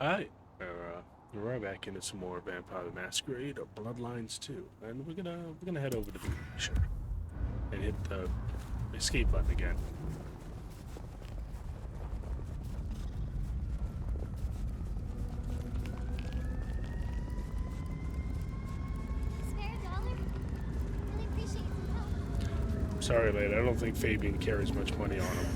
Alright, we're right back into some more Vampire the Masquerade or Bloodlines 2. And we're gonna head over to the glacier and hit the escape button again. Spare a dollar? Really appreciate some help. Sorry, lady, I don't think Fabian carries much money on him.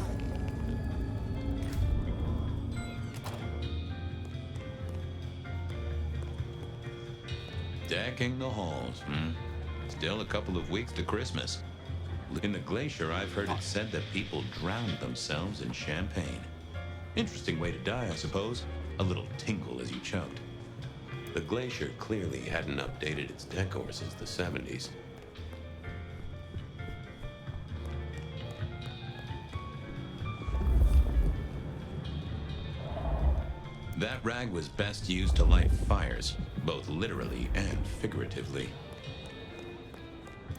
Decking the halls, Still a couple of weeks to Christmas. In the glacier, I've heard it said that people drowned themselves in champagne. Interesting way to die, I suppose. A little tingle as you choked. The glacier clearly hadn't updated its decor since the 70s. That rag was best used to light fires, both literally and figuratively.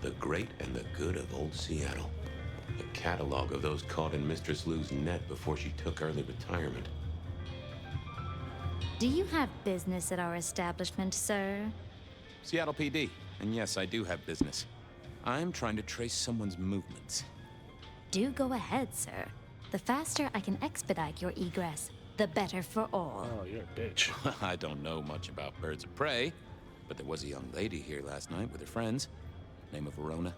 The great and the good of old Seattle. A catalog of those caught in Mistress Lou's net before she took early retirement. Do you have business at our establishment, sir? Seattle PD, and yes, I do have business. I'm trying to trace someone's movements. Do go ahead, sir. The faster I can expedite your egress, the better for all. Oh, you're a bitch. I don't know much about birds of prey, but there was a young lady here last night with her friends. Name of Verona.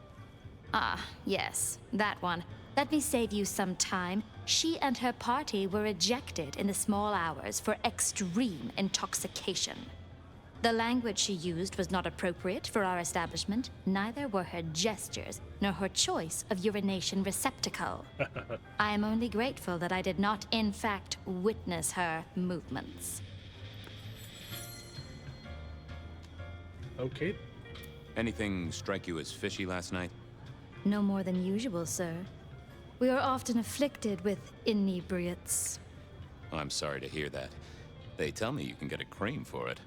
Ah, yes, that one. Let me save you some time. She and her party were ejected in the small hours for extreme intoxication. The language she used was not appropriate for our establishment, neither were her gestures, nor her choice of urination receptacle. I am only grateful that I did not, in fact, witness her movements. Okay. Anything strike you as fishy last night? No more than usual, sir. We are often afflicted with inebriates. I'm sorry to hear that. They tell me you can get a cream for it.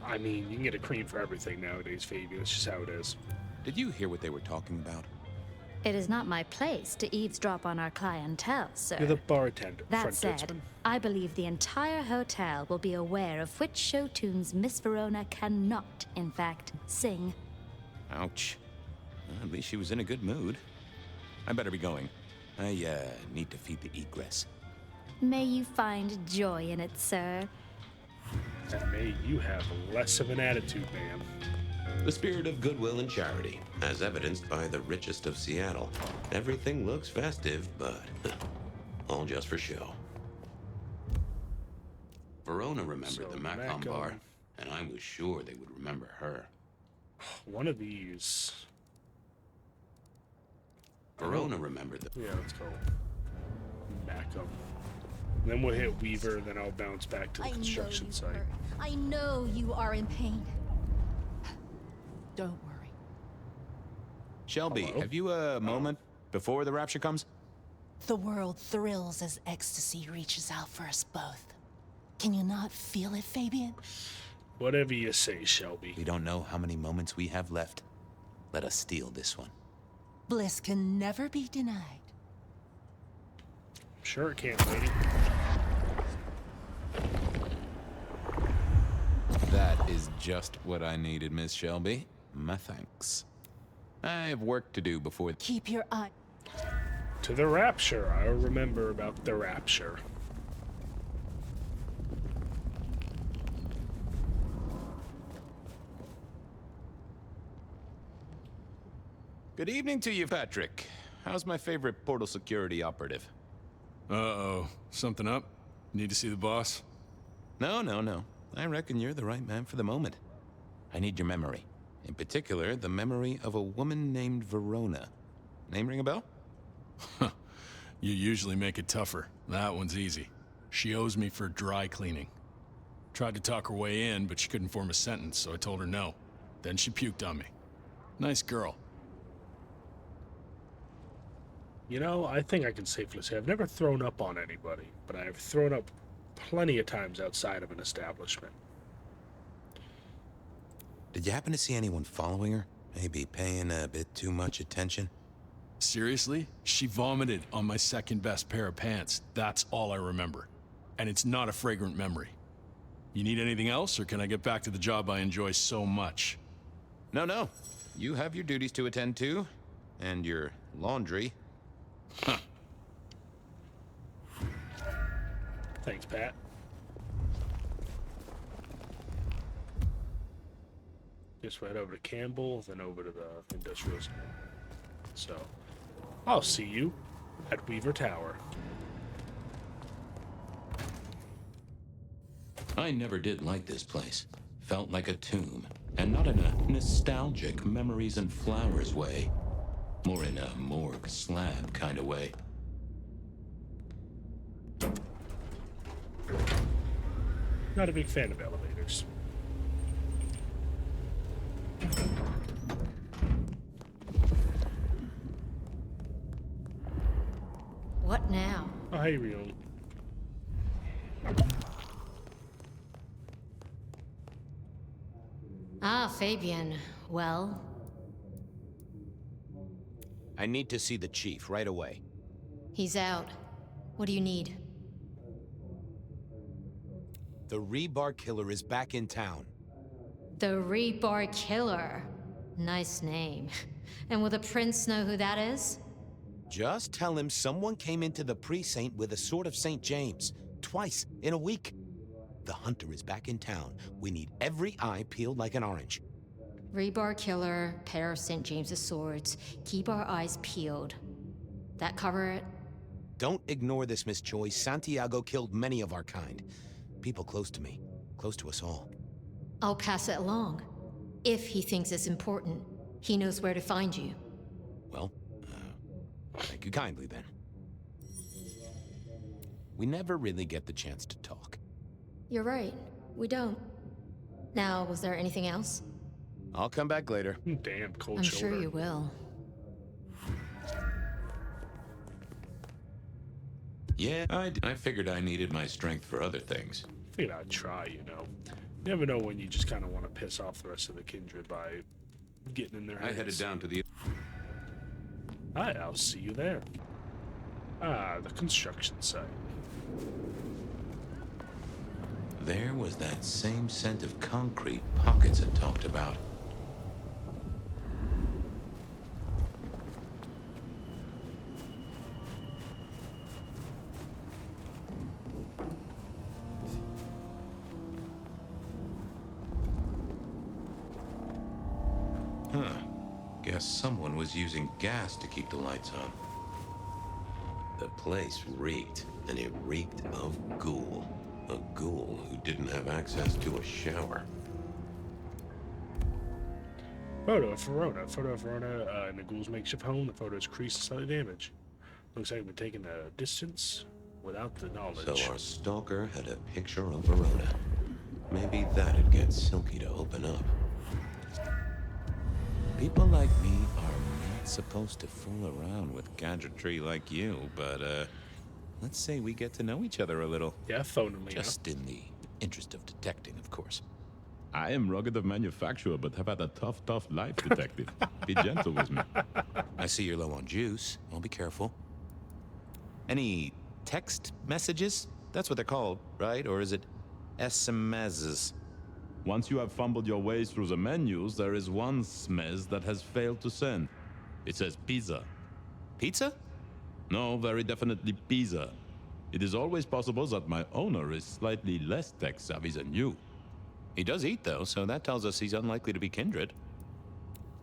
I mean, you can get a cream for everything nowadays, Fabian. It's just how it is. Did you hear what they were talking about? It is not my place to eavesdrop on our clientele, sir. You're the bartender. That front said, decksman. I believe the entire hotel will be aware of which show tunes Miss Verona cannot, in fact, sing. Ouch. Well, at least she was in a good mood. I better be going. I, need to feed the egress. May you find joy in it, sir. And may you have less of an attitude, ma'am. The spirit of goodwill and charity, as evidenced by the richest of Seattle. Everything looks festive, but all just for show. Verona remembered the Macon bar, and I was sure they would remember her. One of these. Verona remembered the... Yeah, let's go. Back up. Then we'll hit Weaver, and then I'll bounce back to the construction site. I know you are in pain. Don't worry. Shelby, Hello? have you a moment before the rapture comes? The world thrills as ecstasy reaches out for us both. Can you not feel it, Fabian? Whatever you say, Shelby. We don't know how many moments we have left. Let us steal this one. Bliss can never be denied. Sure it can, lady. That is just what I needed, Miss Shelby. My thanks. I have work to do before... Keep your eye... To the rapture. I'll remember about the rapture. Good evening to you, Patrick. How's my favorite portal security operative? Uh-oh. Something up? Need to see the boss? No. I reckon you're the right man for the moment. I need your memory. In particular, the memory of a woman named Verona. Name ring a bell? You usually make it tougher. That one's easy. She owes me for dry cleaning. Tried to talk her way in, but she couldn't form a sentence, so I told her no. Then she puked on me. Nice girl. You know, I think I can safely say I've never thrown up on anybody, but I've thrown up plenty of times outside of an establishment. Did you happen to see anyone following her? Maybe paying a bit too much attention? Seriously? She vomited on my second best pair of pants. That's all I remember. And it's not a fragrant memory. You need anything else, or can I get back to the job I enjoy so much? No, no. You have your duties to attend to, and your laundry. Huh. Thanks, Pat. Just head over to Campbell, then over to the industrial center. So, I'll see you at Weaver Tower. I never did like this place. Felt like a tomb, and not in a nostalgic memories and flowers way. More in a morgue slab kind of way. Not a big fan of elevators. What now? Oh, hey, Rion. Ah, Fabian. Well, I need to see the chief right away. he's out. What do you need? The Rebar Killer is back in town. The Rebar Killer. Nice name. And will the prince know who that is? Just tell him someone came into the precinct with a sword of St. James. Twice in a week. The hunter is back in town. We need every eye peeled like an orange. Rebar Killer, pair of St. James's swords. Keep our eyes peeled. That cover it? Don't ignore this, Miss Joyce. Santiago killed many of our kind. People close to me. Close to us all. I'll pass it along. If he thinks it's important, he knows where to find you. Well, thank you kindly then. We never really get the chance to talk. You're right. We don't. Now, was there anything else? I'll come back later. Damn, cold I'm shoulder. sure you will. Yeah, I figured I needed my strength for other things. Figured I'd try, you know. You never know when you just kind of want to piss off the rest of the kindred by getting in their heads. I headed down to the... Hi, I'll see you there. Ah, the construction site. There was that same scent of concrete Pockets had talked about. Huh. Guess someone was using gas to keep the lights on. The place reeked, and it reeked of ghoul. A ghoul who didn't have access to a shower. Photo of Verona. Photo of Verona in the ghoul's makeshift home. The photo is creased and slightly damaged. Looks like we've taken a distance without the knowledge. So our stalker had a picture of Verona. Maybe that'd get Silky to open up. People like me are not supposed to fool around with gadgetry like you, but, let's say we get to know each other a little. Yeah, phone me. Just in the interest of detecting, of course. I am rugged of manufacture, but have had a tough life, detective. Be gentle with me. I see you're low on juice. I'll be careful. Any text messages? That's what they're called, right? Or is it SMSs? Once you have fumbled your way through the menus, there is one smez that has failed to send. It says pizza. Pizza? No, very definitely pizza. It is always possible that my owner is slightly less tech-savvy than you. He does eat, though, so that tells us he's unlikely to be kindred.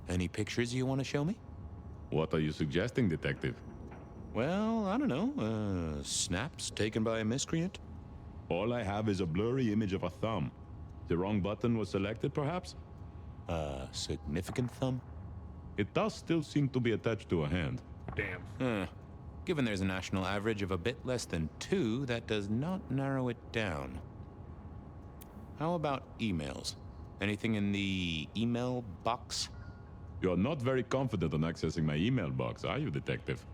Any pictures you want to show me? What are you suggesting, detective? Well, I don't know. Snaps taken by a miscreant? All I have is a blurry image of a thumb. The wrong button was selected, perhaps? Significant thumb? It does still seem to be attached to a hand. Damn. Given there's a national average of a bit less than 2, that does not narrow it down. How about emails? Anything in the email box? You're not very confident on accessing my email box, are you, detective?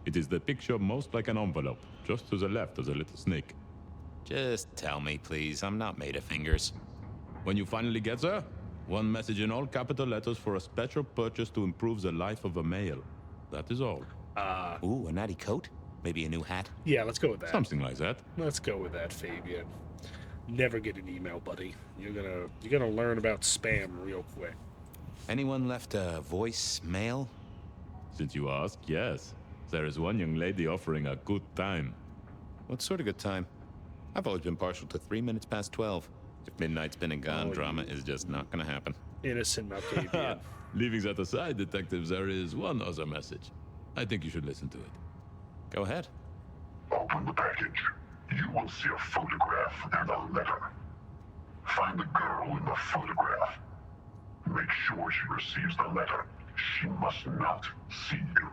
It is the picture most like an envelope, just to the left of the little snake. Just tell me, please. I'm not made of fingers. When you finally get there, one message in all capital letters for a special purchase to improve the life of a male. That is all. Ooh, a natty coat? Maybe a new hat? Yeah, let's go with that. Something like that. Let's go with that, Fabian. Never get an email, buddy. You're gonna learn about spam real quick. Anyone left a voicemail? Since you ask, yes. There is one young lady offering a good time. What sort of good time? I've always been partial to 3 minutes past 12. If midnight's been and gone, drama is just not gonna happen. Innocent Malkavian. Leaving that aside, detectives, there is one other message. I think you should listen to it. Go ahead. Open the package. You will see a photograph and a letter. Find the girl in the photograph. Make sure she receives the letter. She must not see you.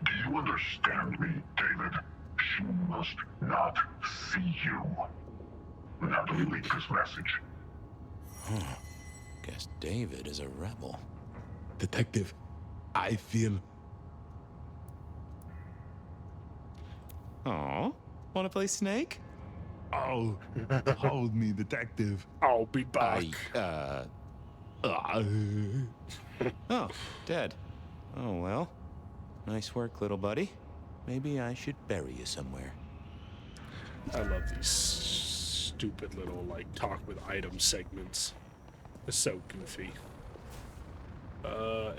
Do you understand me, David? She must not see you. Now delete this message. Guess David is a rebel. Detective, I feel... Aw, wanna play Snake? Oh, hold me, detective. I'll be back. Oh, dead. Oh, well. Nice work, little buddy. Maybe I should bury you somewhere. I love these stupid little, like, talk with item segments. They're so goofy.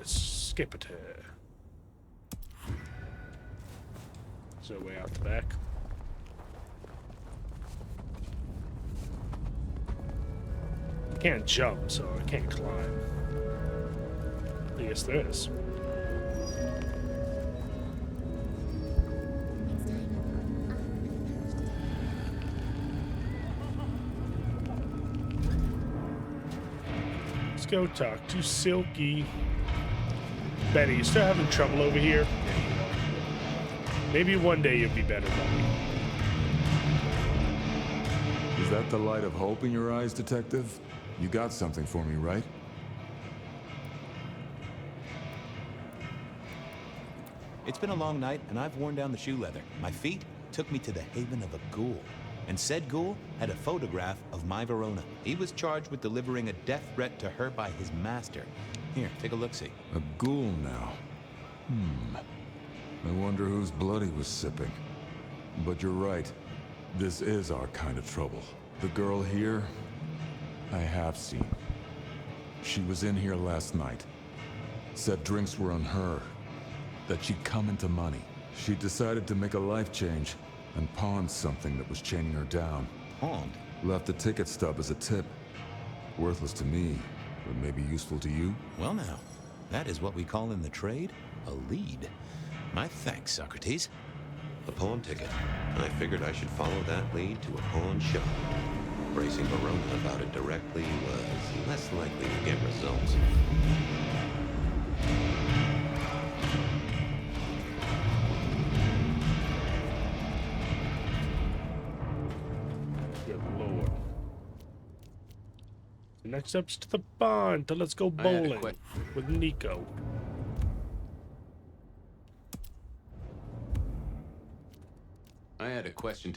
Skip it here. So way out the back. I can't jump, so I can't climb. I guess there is. Let's go talk to Silky. Betty, you still having trouble over here? Maybe one day you'll be better, buddy. Is that the light of hope in your eyes, Detective? You got something for me, right? It's been a long night, and I've worn down the shoe leather. My feet took me to the haven of a ghoul. And said ghoul had a photograph of my Verona. He was charged with delivering a death threat to her by his master. Here, take a look-see. A ghoul now. I wonder whose blood he was sipping. But you're right. This is our kind of trouble. The girl here, I have seen. She was in here last night. Said drinks were on her. That she'd come into money. She decided to make a life change and pawned something that was chaining her down. Pawned? Left a ticket stub as a tip. Worthless to me, but maybe useful to you? Well now, that is what we call in the trade a lead. My thanks, Socrates. A pawn ticket. I figured I should follow that lead to a pawn shop. Bracing Verona about it directly was less likely to get results. Good lord. The next step's to the barn. So let's go bowling with Nico. I had a question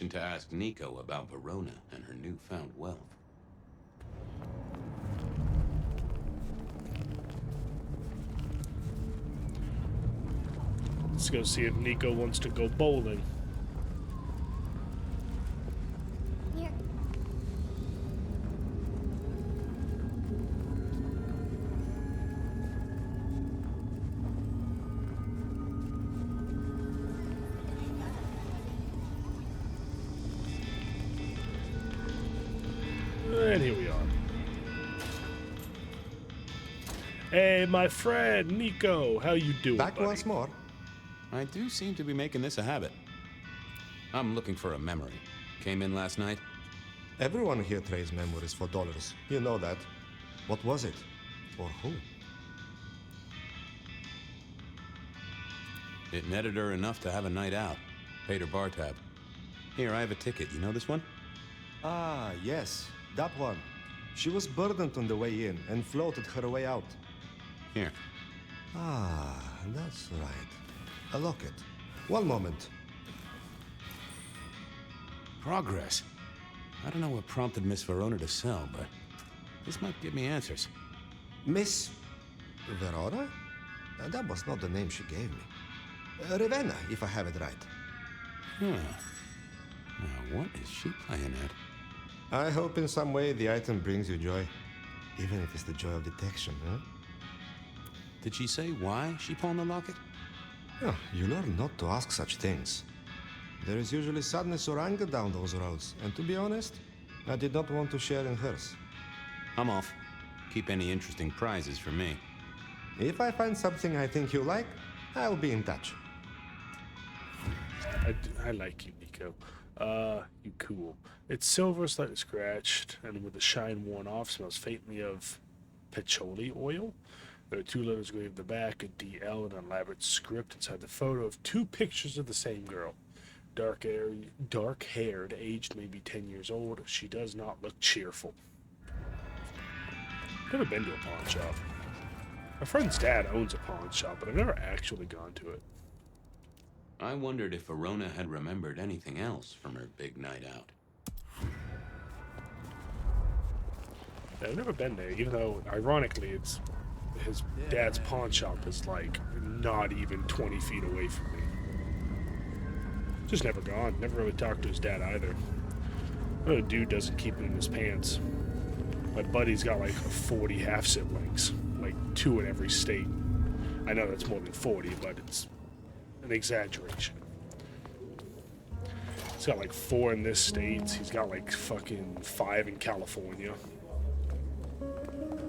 to ask Nico about Verona and her newfound wealth. Let's go see if Nico wants to go bowling. Here. And here we are. Hey, my friend Nico, how you doing, Back buddy? once more. I do seem to be making this a habit. I'm looking for a memory. Came in last night. Everyone here trades memories for dollars. You know that. What was it? For who? It netted her enough to have a night out. Paid her bar tab. Here, I have a ticket. You know this one? Ah, yes. That one. She was burdened on the way in and floated her way out. Here. Ah, that's right. A locket. One moment. Progress. I don't know what prompted Miss Verona to sell, but this might give me answers. Miss Verona? That was not the name she gave me. Ravenna, if I have it right. Huh. Now, what is she playing at? I hope in some way the item brings you joy. Even if it's the joy of detection, huh? Did she say why she pawned the locket? Oh, you learn not to ask such things. There is usually sadness or anger down those roads, and to be honest, I did not want to share in hers. I'm off. Keep any interesting prizes for me. If I find something I think you like, I'll be in touch. I like you, Nico. You cool. It's silver, slightly scratched, and with the shine worn off, smells faintly of patchouli oil. There are 2 letters engraved in the back, a DL, and an elaborate script inside the photo of 2 pictures of the same girl. Dark-haired, aged maybe 10 years old. She does not look cheerful. Never been to a pawn shop. My friend's dad owns a pawn shop, but I've never actually gone to it. I wondered if Verona had remembered anything else from her big night out. Yeah, I've never been there, even though, ironically, it's his dad's pawn shop is like not even 20 feet away from me. Just never gone. Never really talked to his dad either. The dude doesn't keep it in his pants. My buddy's got like 40 half siblings, like 2 in every state. I know that's more than 40, but it's an exaggeration. He's got like 4 in this state. He's got like fucking 5 in California.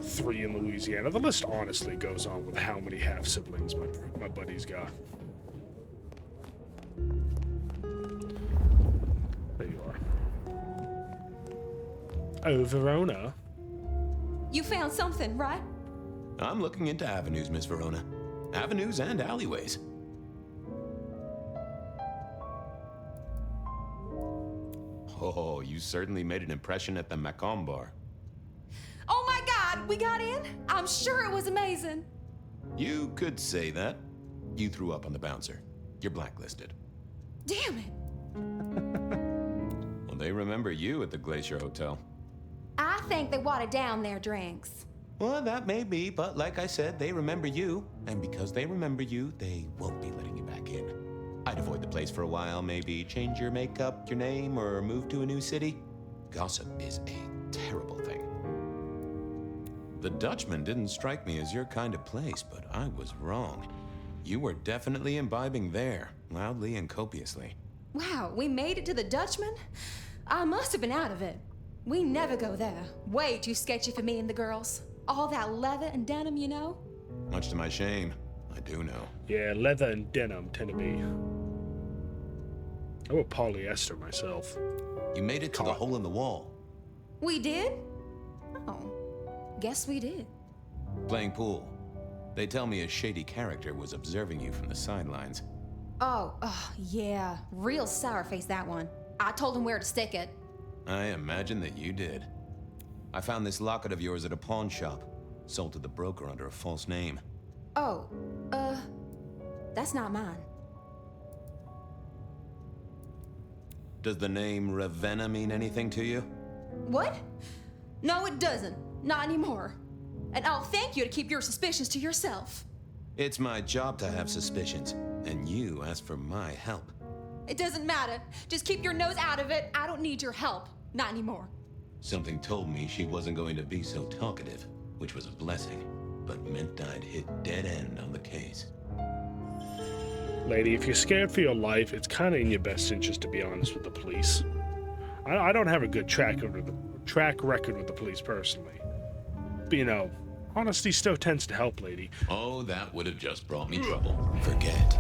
3 in Louisiana. The list honestly goes on with how many half siblings my buddy's got. There you are. Oh, Verona. You found something, right? I'm looking into avenues, Miss Verona. Avenues and alleyways. Oh, you certainly made an impression at the Macomb bar. Oh my God, we got in? I'm sure it was amazing. You could say that. You threw up on the bouncer. You're blacklisted. Damn it. Well, they remember you at the Glacier Hotel. I think they watered down their drinks. Well, that may be, but like I said, they remember you. And because they remember you, they won't be letting you back in. I'd avoid the place for a while, maybe change your makeup, your name, or move to a new city. Gossip is a terrible thing. The Dutchman didn't strike me as your kind of place, but I was wrong. You were definitely imbibing there, loudly and copiously. Wow, we made it to the Dutchman? I must have been out of it. We never go there. Way too sketchy for me and the girls. All that leather and denim, you know? Much to my shame, I do know. Yeah, leather and denim tend to be... I wear polyester myself. You made it to the hole in the wall. We did? Oh, guess we did. Playing pool. They tell me a shady character was observing you from the sidelines. Oh, yeah. Real sour face, that one. I told him where to stick it. I imagine that you did. I found this locket of yours at a pawn shop. Sold to the broker under a false name. Oh, that's not mine. Does the name Ravenna mean anything to you? What? No, it doesn't. Not anymore. And I'll thank you to keep your suspicions to yourself. It's my job to have suspicions, and you asked for my help. It doesn't matter. Just keep your nose out of it. I don't need your help. Not anymore. Something told me she wasn't going to be so talkative, which was a blessing, but meant I'd hit dead end on the case. Lady, if you're scared for your life, it's kind of in your best interest to be honest with the police. I don't have a good track record with the police personally. But, you know, honesty still tends to help, lady. Oh, that would have just brought me trouble. Forget.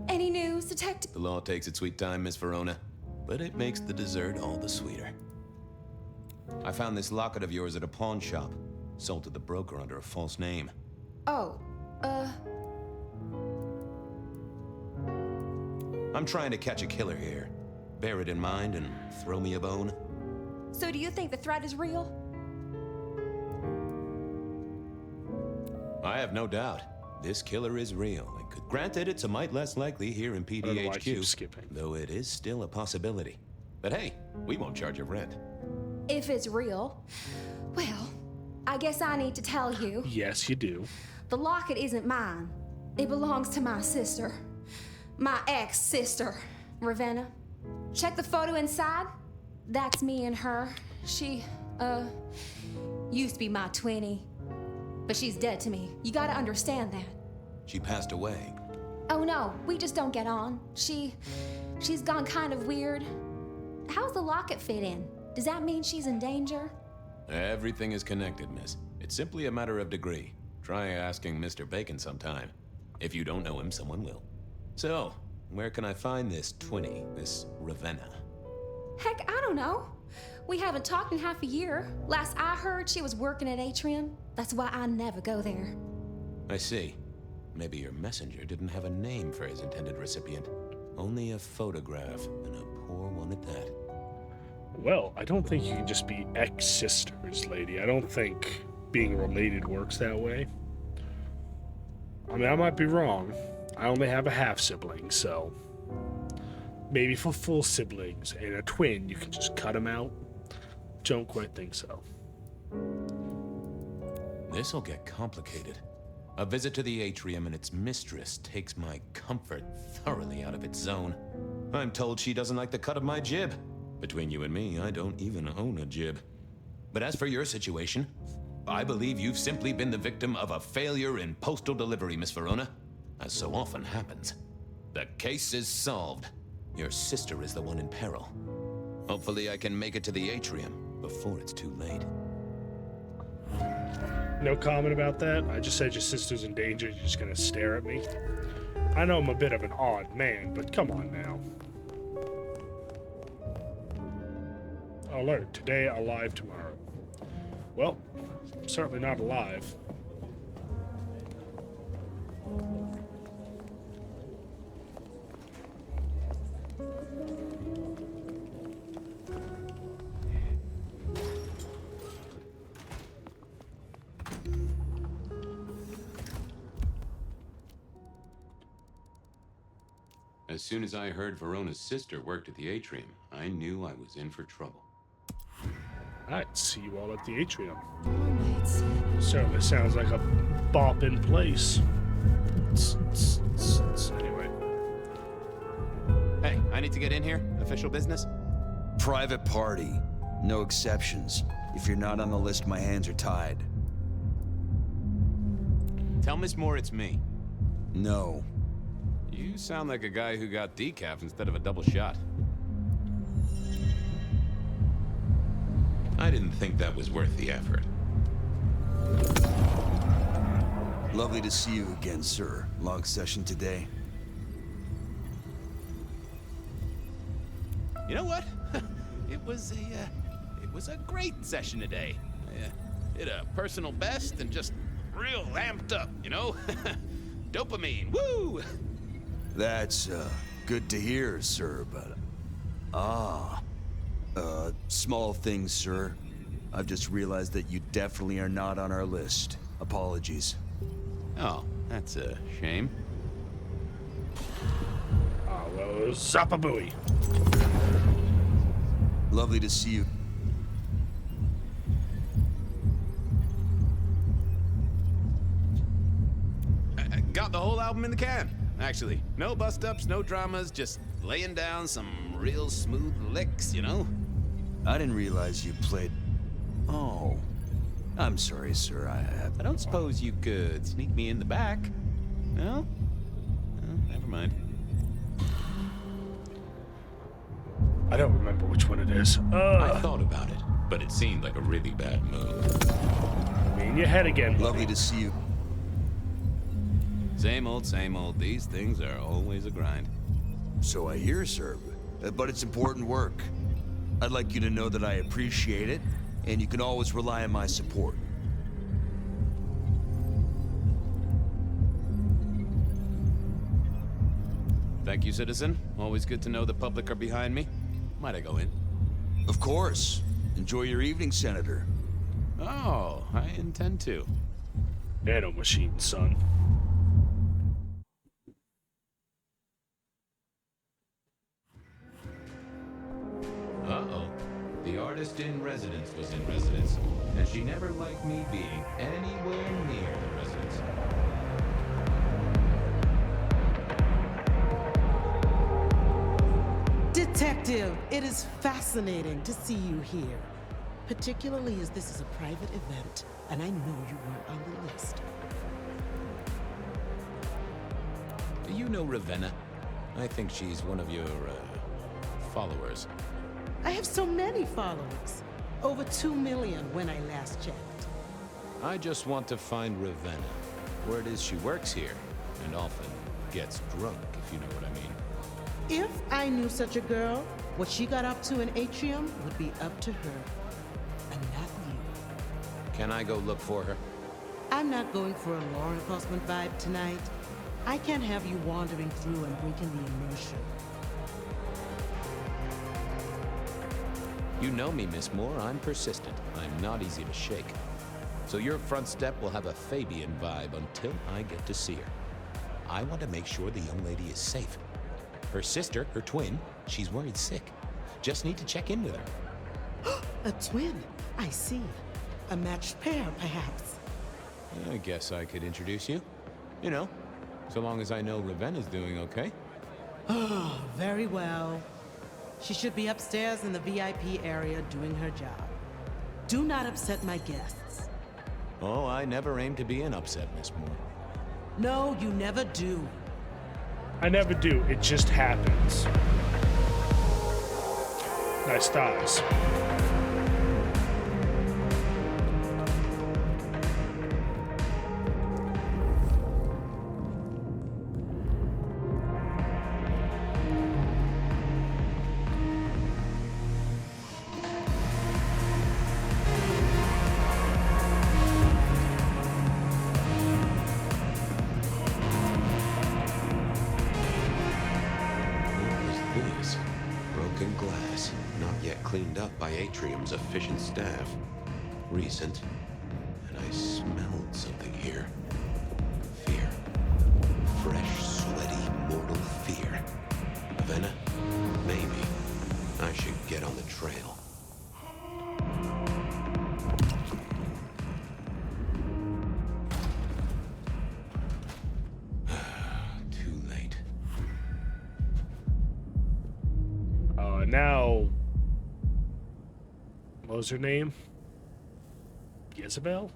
Any news, Detective? The law takes its sweet time, Miss Verona, but it makes the dessert all the sweeter. I found this locket of yours at a pawn shop. Sold to the broker under a false name. Oh, I'm trying to catch a killer here. Bear it in mind and throw me a bone. So do you think the threat is real? I have no doubt. This killer is real. Granted, it's a mite less likely here in PDHQ, though it is still a possibility. But hey, we won't charge you rent. If it's real, well, I guess I need to tell you. Yes, you do. The locket isn't mine. It belongs to my sister. My ex-sister, Ravenna. Check the photo inside. That's me and her. She, used to be my twinnie. But she's dead to me. You gotta understand that. She passed away. Oh no, we just don't get on. She's gone kind of weird. How's the locket fit in? Does that mean she's in danger? Everything is connected, miss. It's simply a matter of degree. Try asking Mr. Bacon sometime. If you don't know him, someone will. So, where can I find this twinnie, this Ravenna? Heck, I don't know. We haven't talked in half a year. Last I heard, she was working at Atrium. That's why I never go there. I see. Maybe your messenger didn't have a name for his intended recipient. Only a photograph, and a poor one at that. Well, I don't think you can just be ex-sisters, lady. I don't think being related works that way. I mean, I might be wrong. I only have a half-sibling, so... maybe for full siblings and a twin, you can just cut them out. Don't quite think so. This'll get complicated. A visit to the atrium and its mistress takes my comfort thoroughly out of its zone. I'm told she doesn't like the cut of my jib. Between you and me, I don't even own a jib. But as for your situation, I believe you've simply been the victim of a failure in postal delivery, Miss Verona. As so often happens. The case is solved. Your sister is the one in peril. Hopefully I can make it to the atrium before it's too late. No comment about that? I just said your sister's in danger. You're just gonna stare at me? I know I'm a bit of an odd man, but come on now. Alert. Today, alive tomorrow. Well, I'm certainly not alive. As soon as I heard Verona's sister worked at the atrium, I knew I was in for trouble. Alright, see you all at the atrium. Certainly sounds like a boppin' place. Anyway. Hey, I need to get in here. Official business? Private party. No exceptions. If you're not on the list, my hands are tied. Tell Miss Moore it's me. No. You sound like a guy who got decaf instead of a double shot. I didn't think that was worth the effort. Lovely to see you again, sir. Long session today. You know what? It was a great session today. Hit a personal best and just real amped up, you know? Dopamine, woo! That's, good to hear, sir, but... small things, sir. I've just realized that you definitely are not on our list. Apologies. Oh, that's a shame. Ah, well, Zappa-booey. Lovely to see you. I got the whole album in the can, actually. No bust-ups, no dramas, just laying down some real smooth licks, you know? I didn't realize you played... Oh. I'm sorry, sir. I don't suppose you could sneak me in the back? No? Oh, never mind. I don't remember which one it is. I thought about it, but it seemed like a really bad move. Me in your head again, buddy. Lovely to see you. Same old, same old. These things are always a grind. So I hear, sir. But it's important work. I'd like you to know that I appreciate it, and you can always rely on my support. Thank you, citizen. Always good to know the public are behind me. Might I go in? Of course. Enjoy your evening, Senator. Oh, I intend to. Nano machine, son. Uh-oh. The artist in residence was in residence, and she never liked me being anywhere near the residence. Detective, it is fascinating to see you here. Particularly as this is a private event, and I know you weren't on the list. Do you know Ravenna? I think she's one of your, followers. I have so many followers. Over 2 million when I last checked. I just want to find Ravenna. Word is she works here, and often gets drunk, if you know what I mean. If I knew such a girl, what she got up to in Atrium would be up to her, and not you. Can I go look for her? I'm not going for a law enforcement vibe tonight. I can't have you wandering through and breaking the immersion. You know me, Miss Moore. I'm persistent. I'm not easy to shake. So your front step will have a Fabian vibe until I get to see her. I want to make sure the young lady is safe. Her sister, her twin, she's worried sick. Just need to check in with her. A twin? I see. A matched pair, perhaps. I guess I could introduce you. You know, so long as I know Ravenna's doing okay. Oh, very well. She should be upstairs in the VIP area doing her job. Do not upset my guests. Oh, I never aim to be an upset, Miss Moore. No, you never do. I never do. It just happens. Nice thighs. Glass, not yet cleaned up by Atrium's efficient staff. Recent, and I smelled something here. Fear. Fresh, sweaty, mortal fear. Ravenna? Maybe. I should get on the trail. Now, what was her name? Isabel?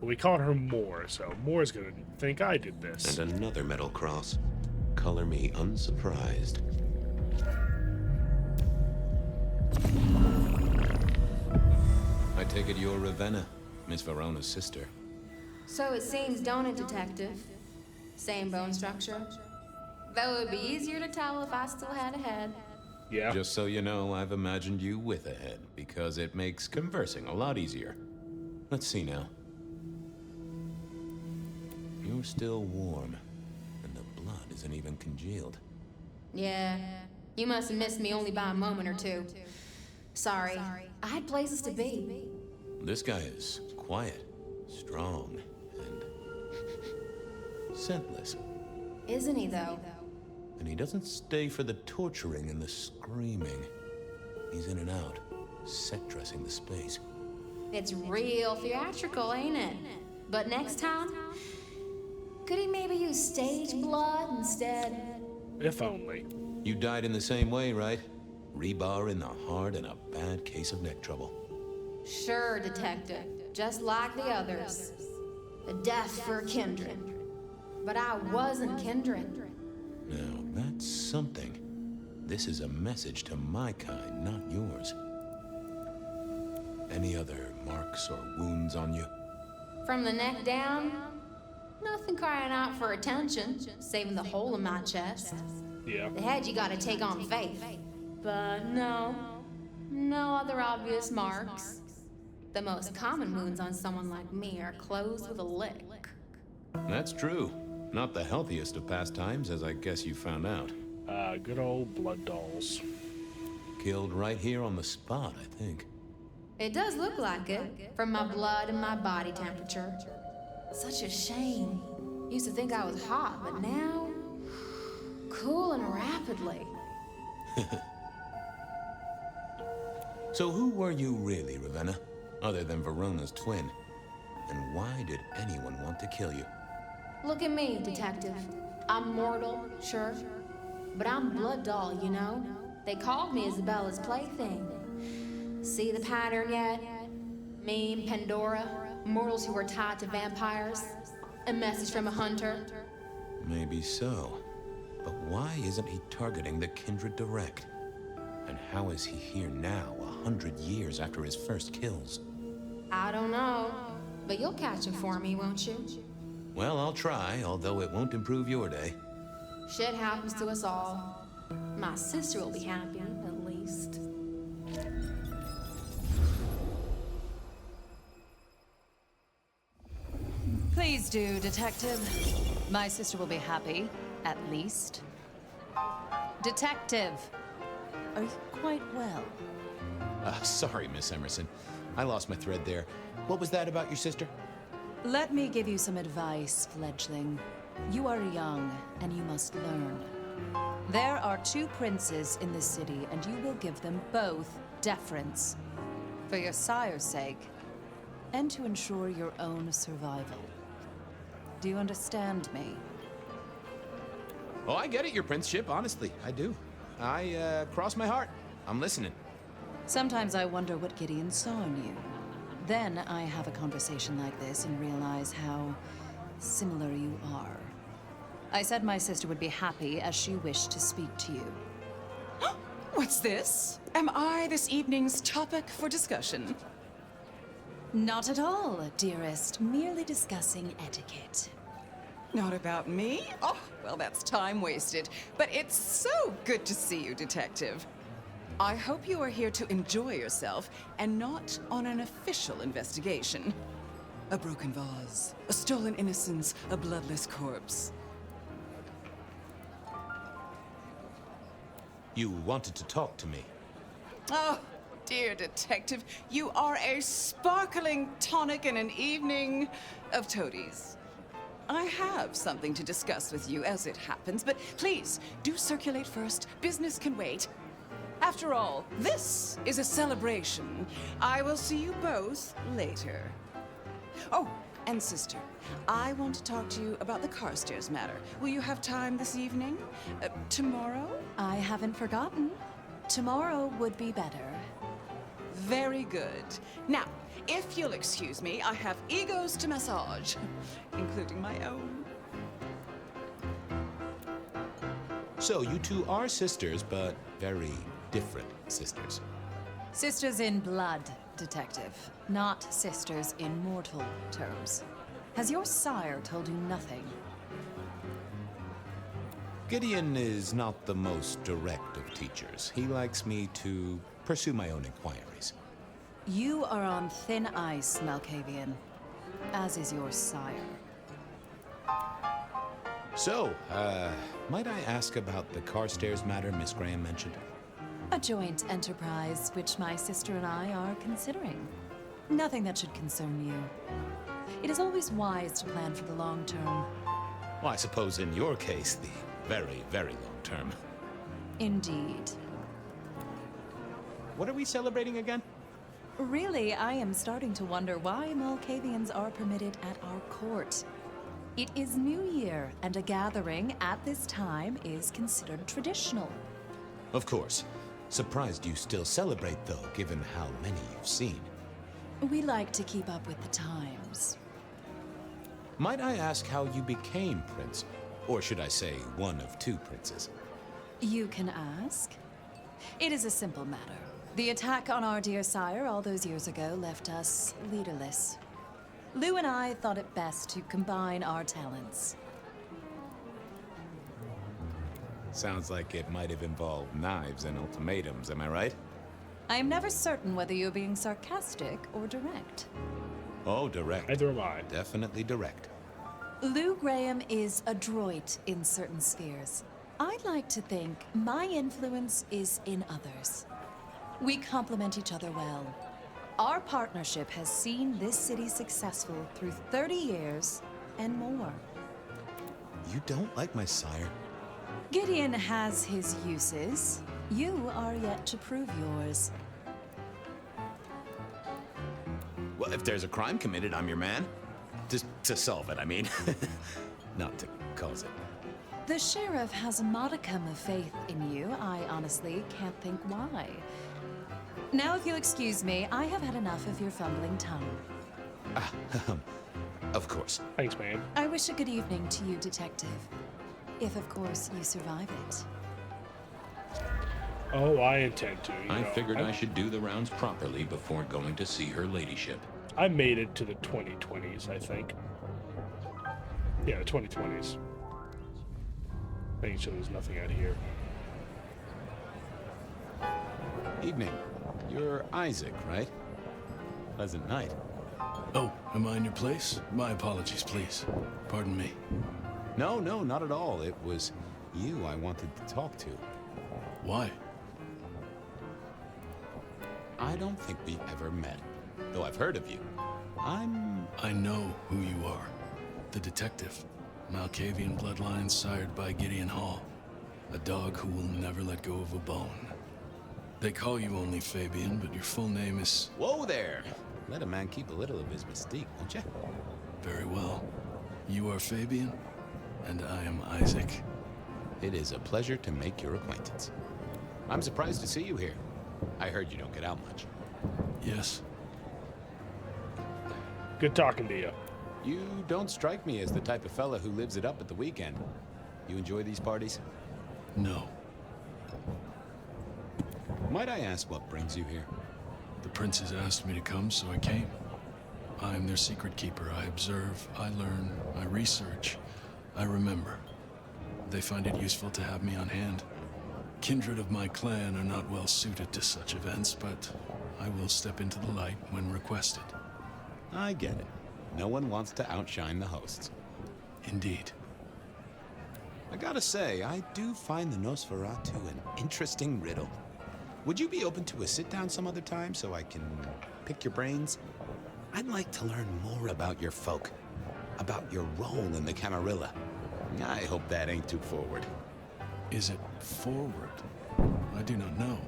Well, we called her Moore, so Moore's gonna think I did this. And another metal cross. Color me unsurprised. I take it you're Ravenna, Miss Verona's sister. So it seems, don't it, Detective? Same bone structure. Though it would be easier to tell if I still had a head. Yeah. Just so you know, I've imagined you with a head, because it makes conversing a lot easier. Let's see now. You're still warm, and the blood isn't even congealed. Yeah, you must have missed me only by a moment or two. Sorry, I had places to be. This guy is quiet, strong, and scentless. Isn't he, though? And he doesn't stay for the torturing and the screaming. He's in and out, set dressing the space. It's real theatrical, ain't it? But next time, could he maybe use stage blood instead? If only. You died in the same way, right? Rebar in the heart and a bad case of neck trouble. Sure, Detective. Just like the others. A death for a kindred. But I wasn't kindred. Now, that's something. This is a message to my kind, not yours. Any other marks or wounds on you? From the neck down, nothing crying out for attention, saving the hole in my chest. Yeah. The head you gotta take on faith. But no other obvious marks. The most common wounds on someone like me are closed with a lick. That's true. Not the healthiest of pastimes, as I guess you found out. Good old blood dolls. Killed right here on the spot, I think. It does look like it, from my blood and my body temperature. Such a shame. Used to think I was hot, but now... cooling rapidly. So who were you really, Ravenna? Other than Verona's twin? And why did anyone want to kill you? Look at me, detective. I'm mortal, sure. But I'm blood doll, you know? They called me Isabella's plaything. See the pattern yet? Me and Pandora, mortals who are tied to vampires. A message from a hunter. Maybe so. But why isn't he targeting the Kindred direct? And how is he here now, 100 years after his first kills? I don't know. But you'll catch him for me, won't you? Well, I'll try, although it won't improve your day. Shit happens to us all. My sister will be happy, at least. Please do, Detective. My sister will be happy, at least. Detective, are you quite well? Sorry, Miss Emerson. I lost my thread there. What was that about your sister? Let me give you some advice, fledgling. You are young, and you must learn. There are 2 princes in this city, and you will give them both deference. For your sire's sake, and to ensure your own survival. Do you understand me? Oh, I get it, your princeship, honestly. I do. I cross my heart. I'm listening. Sometimes I wonder what Gideon saw in you. Then I have a conversation like this and realize how similar you are. I said my sister would be happy as she wished to speak to you. What's this? Am I this evening's topic for discussion? Not at all, dearest. Merely discussing etiquette. Not about me? Oh, well, that's time wasted. But it's so good to see you, Detective. I hope you are here to enjoy yourself and not on an official investigation. A broken vase, a stolen innocence, a bloodless corpse. You wanted to talk to me. Oh, dear detective, you are a sparkling tonic in an evening of toadies. I have something to discuss with you as it happens, but please, do circulate first. Business can wait. After all, this is a celebration. I will see you both later. Oh, and sister, I want to talk to you about the Carstairs matter. Will you have time this evening? Tomorrow? I haven't forgotten. Tomorrow would be better. Very good. Now, if you'll excuse me, I have egos to massage, including my own. So, you 2 are sisters, but very different sisters. Sisters in blood, Detective. Not sisters in mortal terms. Has your sire told you nothing? Gideon is not the most direct of teachers. He likes me to pursue my own inquiries. You are on thin ice, Malkavian. As is your sire. So, might I ask about the Carstairs matter Miss Graham mentioned? A joint enterprise which my sister and I are considering. Nothing that should concern you. It is always wise to plan for the long term. Well, I suppose in your case, the very, very long term. Indeed. What are we celebrating again? Really, I am starting to wonder why Malkavians are permitted at our court. It is New Year, and a gathering at this time is considered traditional. Of course. Surprised you still celebrate, though, given how many you've seen. We like to keep up with the times. Might I ask how you became prince? Or should I say, one of 2 princes? You can ask. It is a simple matter. The attack on our dear sire all those years ago left us leaderless. Lou and I thought it best to combine our talents. Sounds like it might have involved knives and ultimatums, am I right? I am never certain whether you're being sarcastic or direct. Oh, direct. Neither am I. Definitely direct. Lou Graham is adroit in certain spheres. I'd like to think my influence is in others. We complement each other well. Our partnership has seen this city successful through 30 years and more. You don't like my sire? Gideon has his uses. You are yet to prove yours. Well, if there's a crime committed, I'm your man. To solve it, I mean. Not to cause it. The sheriff has a modicum of faith in you. I honestly can't think why. Now, if you'll excuse me, I have had enough of your fumbling tongue. Of course. Thanks, man. I wish a good evening to you, Detective. If, of course, you survive it. Oh, I intend to. I figured I should do the rounds properly before going to see her ladyship. I made it to the 2020s, I think. Yeah, the 2020s. Making sure there's nothing out here. Evening. You're Isaac, right? Pleasant night. Oh, am I in your place? My apologies, please. Pardon me. No, not at all. It was you I wanted to talk to. Why? I don't think we've ever met, though I've heard of you. I know who you are. The detective. Masquerade Bloodlines sired by Gideon Hall. A dog who will never let go of a bone. They call you only Fabian, but your full name is... Whoa there! Let a man keep a little of his mystique, won't you? Very well. You are Fabian, and I am Isaac. It is a pleasure to make your acquaintance. I'm surprised to see you here. I heard you don't get out much. Yes. Good talking to you. You don't strike me as the type of fella who lives it up at the weekend. You enjoy these parties? No. Might I ask what brings you here? The princes asked me to come, so I came. I'm their secret keeper. I observe, I learn, I research, I remember. They find it useful to have me on hand. Kindred of my clan are not well suited to such events, but I will step into the light when requested. I get it. No one wants to outshine the hosts. Indeed. I gotta say, I do find the Nosferatu an interesting riddle. Would you be open to a sit-down some other time so I can pick your brains? I'd like to learn more about your folk, about your role in the Camarilla. I hope that ain't too forward. Is it forward? I do not know.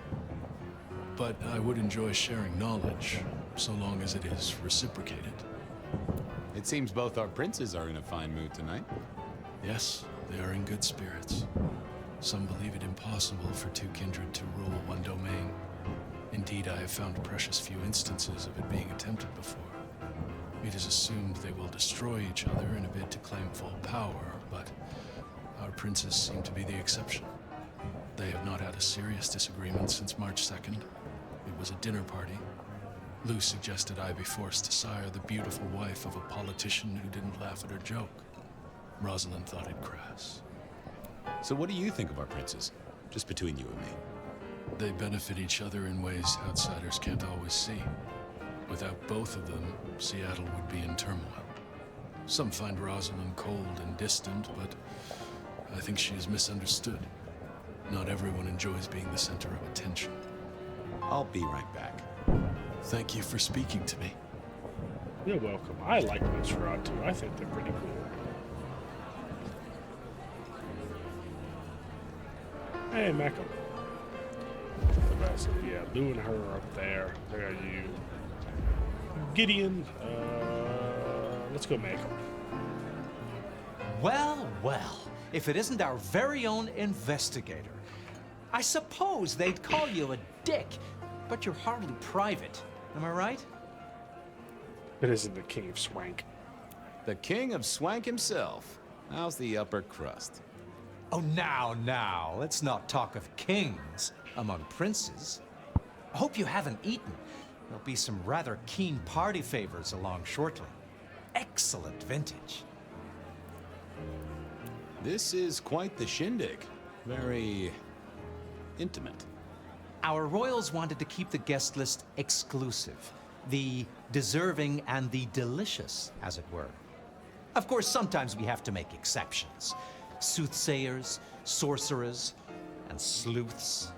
But I would enjoy sharing knowledge, so long as it is reciprocated. It seems both our princes are in a fine mood tonight. Yes, they are in good spirits. Some believe it impossible for two kindred to rule one domain. Indeed, I have found precious few instances of it being attempted before. It is assumed they will destroy each other in a bid to claim full power, but our princes seem to be the exception. They have not had a serious disagreement since March 2nd. It was a dinner party. Lou suggested I be forced to sire the beautiful wife of a politician who didn't laugh at her joke. Rosalind thought it crass. So what do you think of our princes? Just between you and me. They benefit each other in ways outsiders can't always see. Without both of them, Seattle would be in turmoil. Some find Rosalind cold and distant, but I think she is misunderstood. Not everyone enjoys being the center of attention. I'll be right back. Thank you for speaking to me. You're welcome. I like Nosferatu. I think they're pretty cool. Hey, Mecca. The rest of, yeah, Lou and her are up there. I got you. Gideon. Let's go make them. Well, well. If it isn't our very own investigator. I suppose they'd call you a dick, but you're hardly private. Am I right? It isn't the King of Swank. The King of Swank himself. How's the upper crust? Oh, now, let's not talk of kings among princes. I hope you haven't eaten. There'll be some rather keen party favors along shortly. Excellent vintage. This is quite the shindig. Very intimate. Our royals wanted to keep the guest list exclusive. The deserving and the delicious, as it were. Of course, sometimes we have to make exceptions. Soothsayers, sorcerers, and sleuths.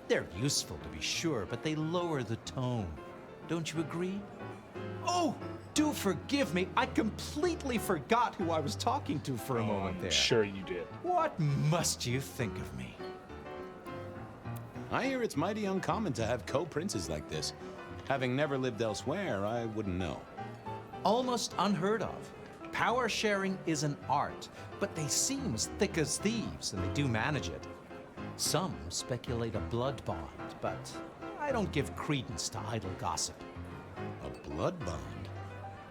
They're useful, to be sure, but they lower the tone. Don't you agree? Oh, do forgive me. I completely forgot who I was talking to for a moment there. Sure you did. What must you think of me? I hear it's mighty uncommon to have co-princes like this. Having never lived elsewhere, I wouldn't know. Almost unheard of. Power sharing is an art, but they seem as thick as thieves, and they do manage it. Some speculate a blood bond, but I don't give credence to idle gossip. A blood bond?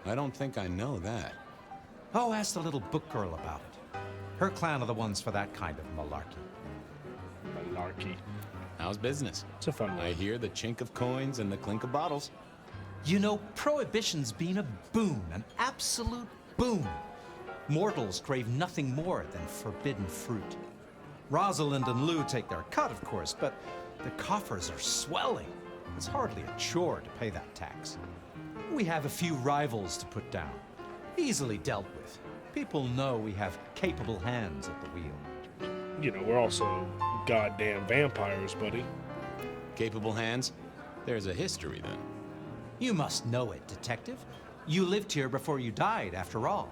I don't think I know that. Oh, ask the little book girl about it. Her clan are the ones for that kind of malarkey. Malarkey. How's business? It's a fun one. I hear the chink of coins and the clink of bottles. You know, Prohibition's been a boon, an absolute boon. Mortals crave nothing more than forbidden fruit. Rosalind and Lou take their cut, of course, but the coffers are swelling. It's hardly a chore to pay that tax. We have a few rivals to put down. Easily dealt with. People know we have capable hands at the wheel. You know, we're also goddamn vampires, buddy. Capable hands? There's a history, then. You must know it, Detective. You lived here before you died, after all.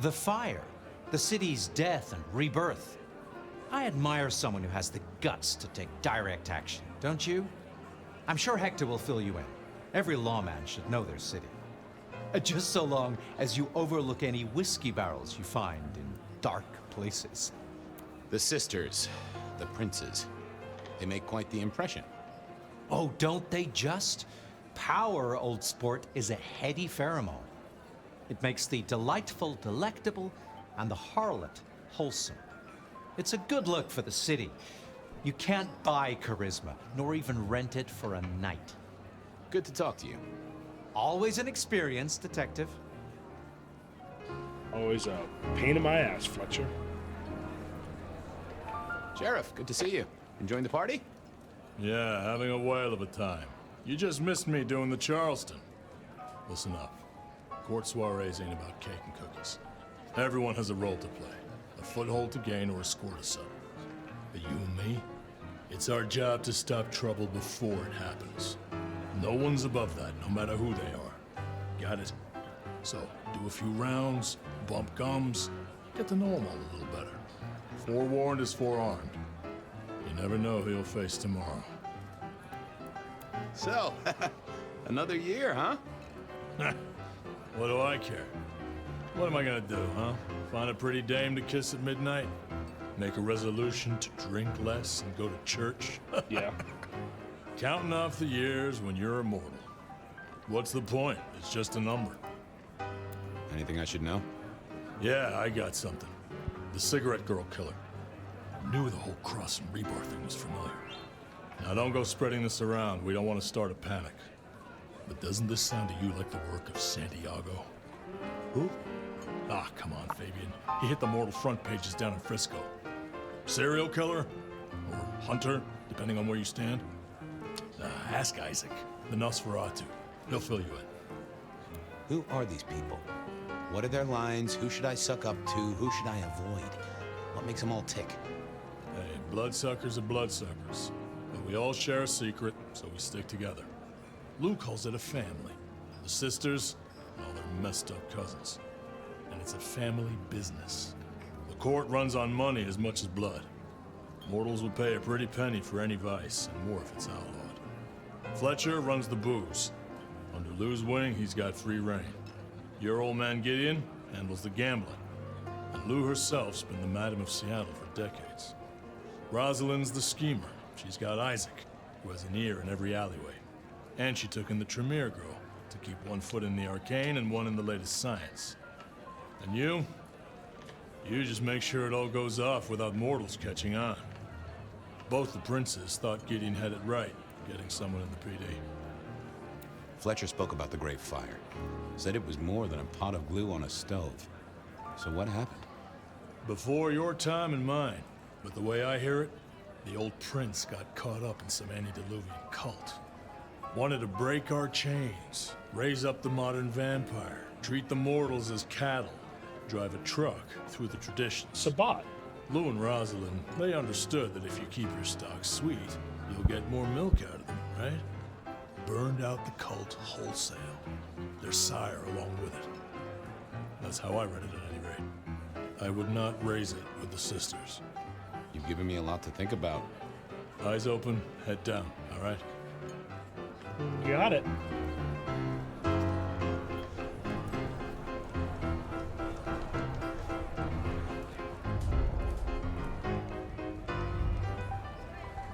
The fire, the city's death and rebirth. I admire someone who has the guts to take direct action, don't you? I'm sure Hector will fill you in. Every lawman should know their city. Just so long as you overlook any whiskey barrels you find in dark places. The sisters, the princes, they make quite the impression. Oh, don't they just? Power, old sport, is a heady pheromone. It makes the delightful delectable and the harlot wholesome. It's a good look for the city. You can't buy charisma, nor even rent it for a night. Good to talk to you. Always an experience, Detective. Always a pain in my ass, Fletcher. Sheriff, good to see you. Enjoying the party? Yeah, having a whale of a time. You just missed me doing the Charleston. Listen up. Court soirees ain't about cake and cookies. Everyone has a role to play. A foothold to gain or a score to settle. But you and me, it's our job to stop trouble before it happens. No one's above that, no matter who they are. Got it? So, do a few rounds, bump gums, get to know them all a little better. Forewarned is forearmed. You never know who you'll face tomorrow. So, another year, huh? What do I care? What am I gonna do, huh? Find a pretty dame to kiss at midnight? Make a resolution to drink less and go to church? Yeah. Counting off the years when you're immortal. What's the point? It's just a number. Anything I should know? Yeah, I got something. The cigarette girl killer. Knew the whole cross and rebar thing was familiar. Now don't go spreading this around. We don't want to start a panic. But doesn't this sound to you like the work of Santiago? Who? Ah, come on, Fabian. He hit the mortal front pages down in Frisco. Serial killer? Or hunter, depending on where you stand? Ask Isaac, the Nosferatu. He'll fill you in. Who are these people? What are their lines? Who should I suck up to? Who should I avoid? What makes them all tick? Hey, bloodsuckers are bloodsuckers. But we all share a secret, so we stick together. Lou calls it a family. The sisters, and all their messed up cousins. And it's a family business. The court runs on money as much as blood. Mortals will pay a pretty penny for any vice, and more if it's outlawed. Fletcher runs the booze. Under Lou's wing, he's got free reign. Your old man Gideon handles the gambling. And Lou herself's been the Madam of Seattle for decades. Rosalind's the schemer. She's got Isaac, who has an ear in every alleyway. And she took in the Tremere girl to keep one foot in the arcane and one in the latest science. And you just make sure it all goes off without mortals catching on. Both the princes thought Gideon had it right, getting someone in the PD. Fletcher spoke about the Great Fire. Said it was more than a pot of glue on a stove. So what happened? Before your time and mine. But the way I hear it, the old prince got caught up in some antediluvian cult. Wanted to break our chains, raise up the modern vampire, treat the mortals as cattle, drive a truck through the traditions. Sabat. Lou and Rosalind, they understood that if you keep your stock sweet, you'll get more milk out of them, right? Burned out the cult wholesale. Their sire along with it. That's how I read it at any rate. I would not raise it with the sisters. You've given me a lot to think about. Eyes open, head down, all right? Got it.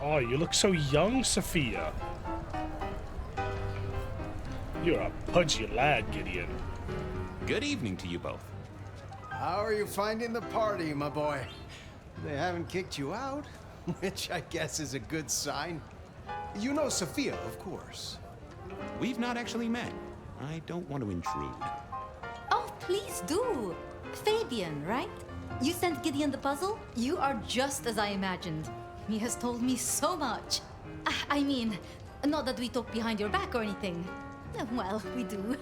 Oh, you look so young, Sophia. You're a pudgy lad, Gideon. Good evening to you both. How are you finding the party, my boy? They haven't kicked you out, which I guess is a good sign. You know Sophia, of course. We've not actually met. I don't want to intrude. Oh, please do. Fabian, right? You sent Gideon the puzzle? You are just as I imagined. He has told me so much. I mean, not that we talk behind your back or anything. Well, we do.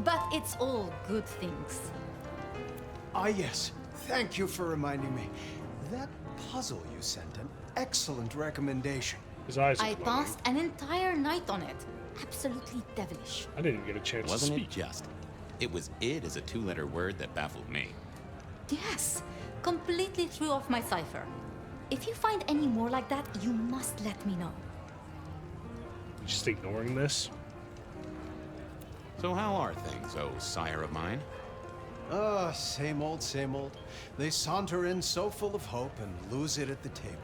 But it's all good things. Ah, yes. Thank you for reminding me. That puzzle you sent, an excellent recommendation. His eyes are I glowing. passed an entire night on it. Absolutely devilish. I didn't even get a chance Wasn't to it speak. just? It was "id" as a two-letter word that baffled me. Yes, completely threw off my cipher. If you find any more like that, you must let me know. You just ignoring this? So how are things, oh sire of mine? Ah, same old, same old. They saunter in so full of hope and lose it at the table.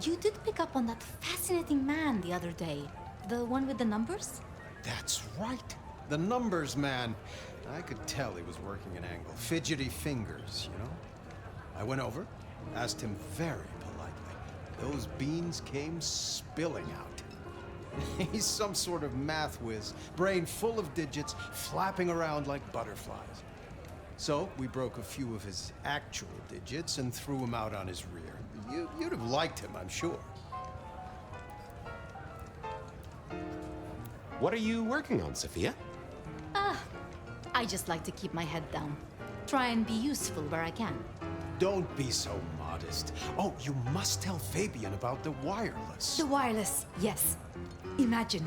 You did pick up on that fascinating man the other day. The one with the numbers? That's right. The numbers man. I could tell he was working an angle. Fidgety fingers, you know? I went over, asked him very politely. Those beans came spilling out. He's some sort of math whiz, brain full of digits, flapping around like butterflies. So we broke a few of his actual digits and threw him out on his rear. You'd have liked him, I'm sure. What are you working on, Sophia? I just like to keep my head down. Try and be useful where I can. Don't be so modest. Oh, you must tell Fabian about the wireless. The wireless, yes. Imagine,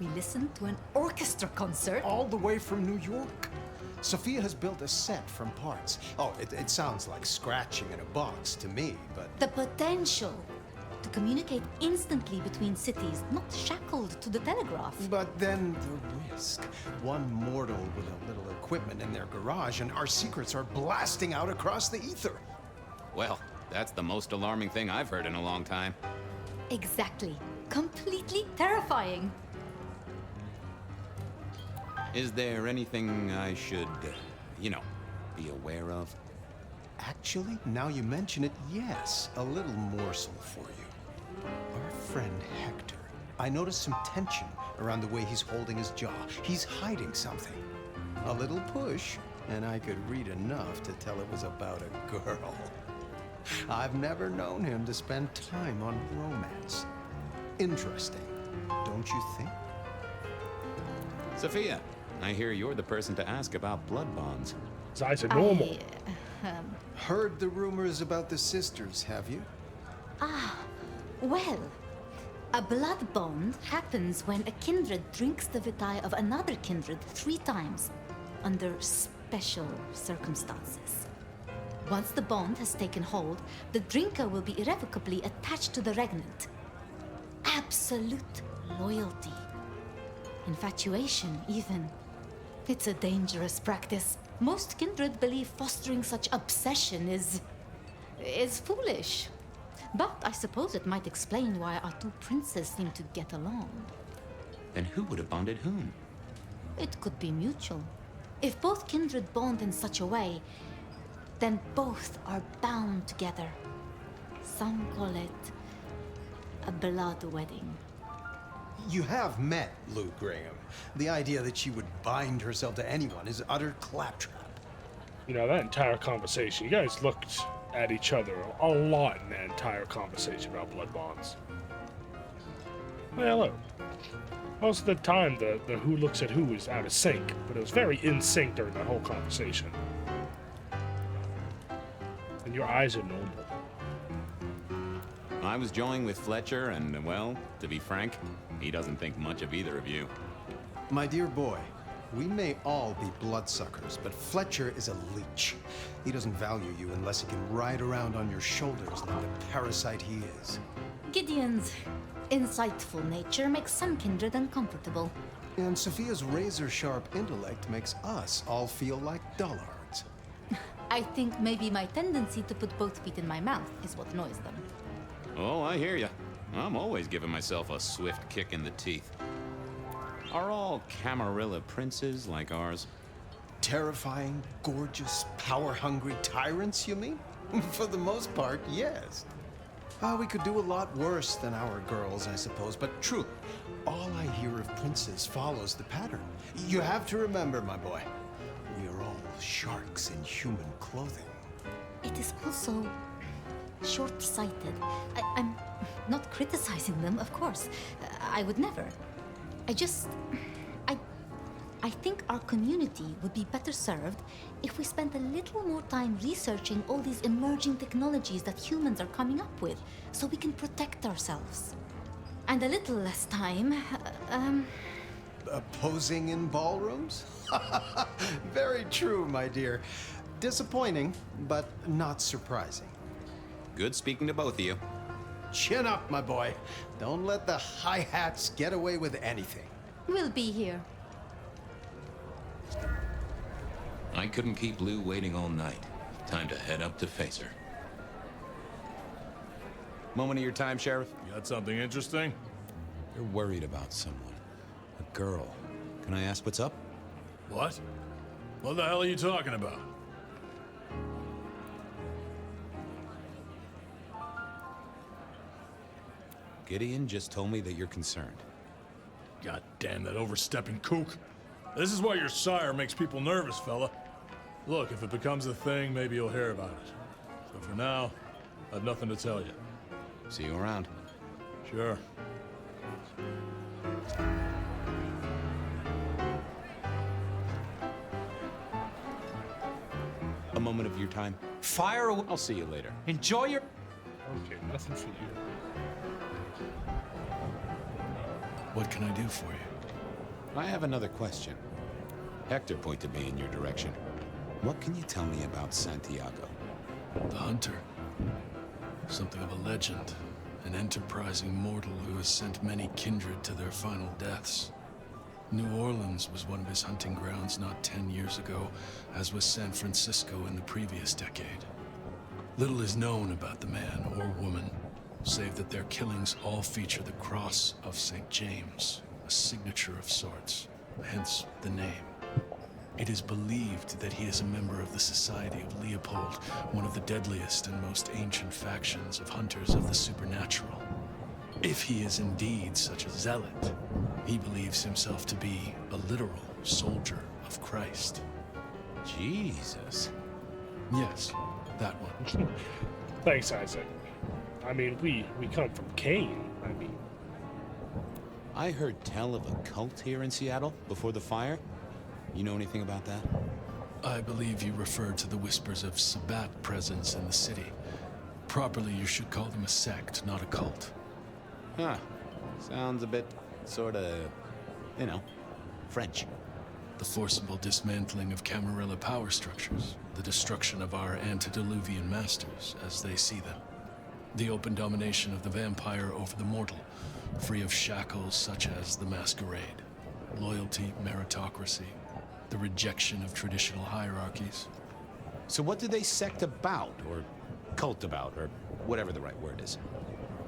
we listened to an orchestra concert. All the way from New York. Sophia has built a set from parts. Oh, it sounds like scratching in a box to me, but... The potential to communicate instantly between cities, not shackled to the telegraph. But then the risk. One mortal with a little equipment in their garage and our secrets are blasting out across the ether. Well, that's the most alarming thing I've heard in a long time. Exactly. Completely terrifying. Is there anything I should, be aware of? Actually, now you mention it, yes, a little morsel for you. Our friend Hector. I noticed some tension around the way he's holding his jaw. He's hiding something. A little push, and I could read enough to tell it was about a girl. I've never known him to spend time on romance. Interesting, don't you think? Sophia, I hear you're the person to ask about blood bonds. His eyes are normal. Heard the rumors about the sisters, have you? Well, a blood bond happens when a kindred drinks the vitae of another kindred 3 times, under special circumstances. Once the bond has taken hold, the drinker will be irrevocably attached to the regnant. Absolute loyalty. Infatuation, even. It's a dangerous practice. Most kindred believe fostering such obsession is foolish. But I suppose it might explain why our 2 princes seem to get along. Then who would have bonded whom? It could be mutual. If both kindred bond in such a way, then both are bound together. Some call it a blood wedding. You have met Lou Graham. The idea that she would bind herself to anyone is utter claptrap. You know, that entire conversation, you guys looked at each other a lot in that entire conversation about blood bonds. Well, look. Most of the time, the who looks at who is out of sync, but it was very in sync during that whole conversation. And your eyes are normal. I was joined with Fletcher, and, well, to be frank, he doesn't think much of either of you. My dear boy, we may all be bloodsuckers, but Fletcher is a leech. He doesn't value you unless he can ride around on your shoulders like the parasite he is. Gideon's insightful nature makes some kindred uncomfortable. And Sophia's razor-sharp intellect makes us all feel like dullards. I think maybe my tendency to put both feet in my mouth is what annoys them. Oh, I hear ya. I'm always giving myself a swift kick in the teeth. Are all Camarilla princes like ours? Terrifying, gorgeous, power-hungry tyrants, you mean? For the most part, yes. We could do a lot worse than our girls, I suppose, but truly, all I hear of princes follows the pattern. You have to remember, my boy, we are all sharks in human clothing. It is also short-sighted. I'm not criticizing them, of course. I would never. I think our community would be better served if we spent a little more time researching all these emerging technologies that humans are coming up with, so we can protect ourselves. And a little less time, Posing in ballrooms? Very true, my dear. Disappointing, but not surprising. Good speaking to both of you. Chin up, my boy. Don't let the hi-hats get away with anything. We'll be here. I couldn't keep Lou waiting all night. Time to head up to face her. Moment of your time, Sheriff? You got something interesting? You're worried about someone. A girl. Can I ask what's up? What? What the hell are you talking about? Gideon just told me that you're concerned. God damn that overstepping kook. This is why your sire makes people nervous, fella. Look, if it becomes a thing, maybe you'll hear about it. But for now, I've nothing to tell you. See you around. Sure. A moment of your time. Fire away. I'll see you later. Enjoy your... Okay, nothing for you. What can I do for you? I have another question. Hector pointed me in your direction. What can you tell me about Santiago? The Hunter. Something of a legend. An enterprising mortal who has sent many kindred to their final deaths. New Orleans was one of his hunting grounds not 10 years ago, as was San Francisco in the previous decade. Little is known about the man or woman, save that their killings all feature the cross of St. James, a signature of sorts, hence the name. It is believed that he is a member of the Society of Leopold, one of the deadliest and most ancient factions of hunters of the supernatural. If he is indeed such a zealot, he believes himself to be a literal soldier of Christ. Jesus. Yes, that one. Thanks, Isaac. I mean, we come from Cain. I mean... I heard tell of a cult here in Seattle before the fire. You know anything about that? I believe you referred to the whispers of Sabbat presence in the city. Properly, you should call them a sect, not a cult. Huh. Sounds a bit, sorta, French. The forcible dismantling of Camarilla power structures. The destruction of our antediluvian masters, as they see them. The open domination of the vampire over the mortal, free of shackles such as the Masquerade. Loyalty, meritocracy, the rejection of traditional hierarchies. So what do they sect about, or cult about, or whatever the right word is?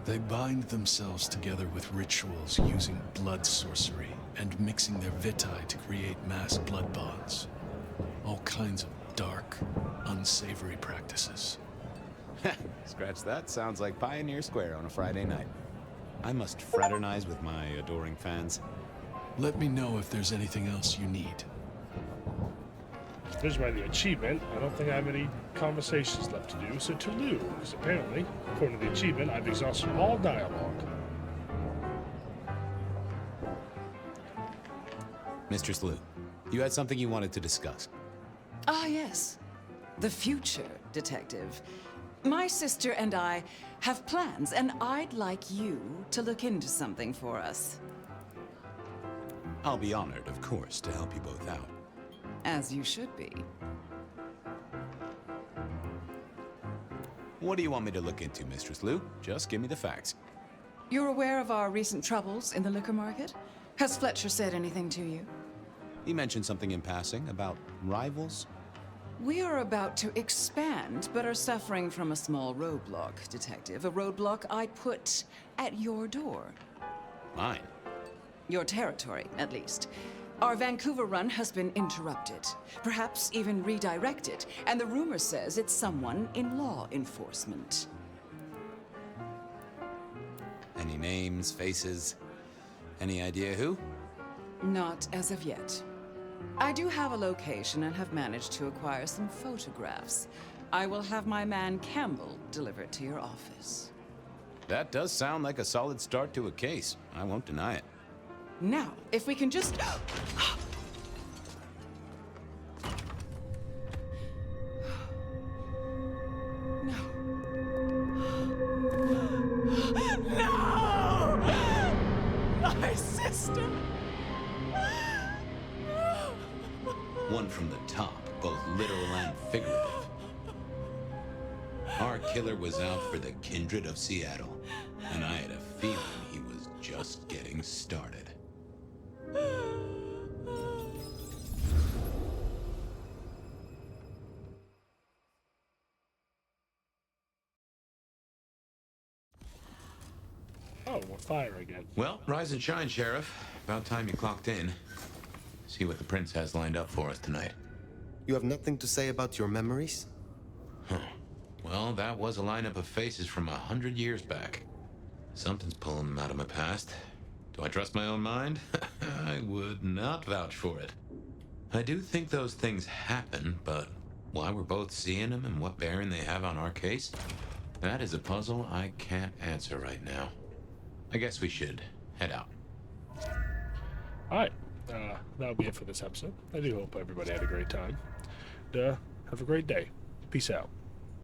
They bind themselves together with rituals using blood sorcery and mixing their vitae to create mass blood bonds. All kinds of dark, unsavory practices. Scratch that, sounds like Pioneer Square on a Friday night. I must fraternize with my adoring fans. Let me know if there's anything else you need. Judging by the achievement, I don't think I have any conversations left to do, so to Lou, because apparently, according to the achievement, I've exhausted all dialogue. Mistress Lou, you had something you wanted to discuss. Ah, yes. The future, Detective. My sister and I have plans, and I'd like you to look into something for us. I'll be honored, of course, to help you both out. As you should be. What do you want me to look into, Mistress Lou? Just give me the facts. You're aware of our recent troubles in the liquor market? Has Fletcher said anything to you? He mentioned something in passing about rivals. We are about to expand, but are suffering from a small roadblock, Detective. A roadblock I put at your door. Mine? Your territory, at least. Our Vancouver run has been interrupted, perhaps even redirected, and the rumor says it's someone in law enforcement. Any names, faces? Any idea who? Not as of yet. I do have a location and have managed to acquire some photographs. I will have my man Campbell deliver it to your office. That does sound like a solid start to a case. I won't deny it. Now, if we can just... No! My sister! One from the top, both literal and figurative. Our killer was out for the kindred of Seattle, and I had a feeling he was just getting started. Oh, we're fire again. Well, rise and shine, Sheriff. About time you clocked in. See what the Prince has lined up for us tonight. You have nothing to say about your memories? Huh. Well, that was a lineup of faces from 100 years back. Something's pulling them out of my past. Do I trust my own mind? I would not vouch for it. I do think those things happen, but why we're both seeing them and what bearing they have on our case, that is a puzzle I can't answer right now. I guess we should head out. Alright, that'll be it for this episode. I do hope everybody had a great time. And, have a great day. Peace out.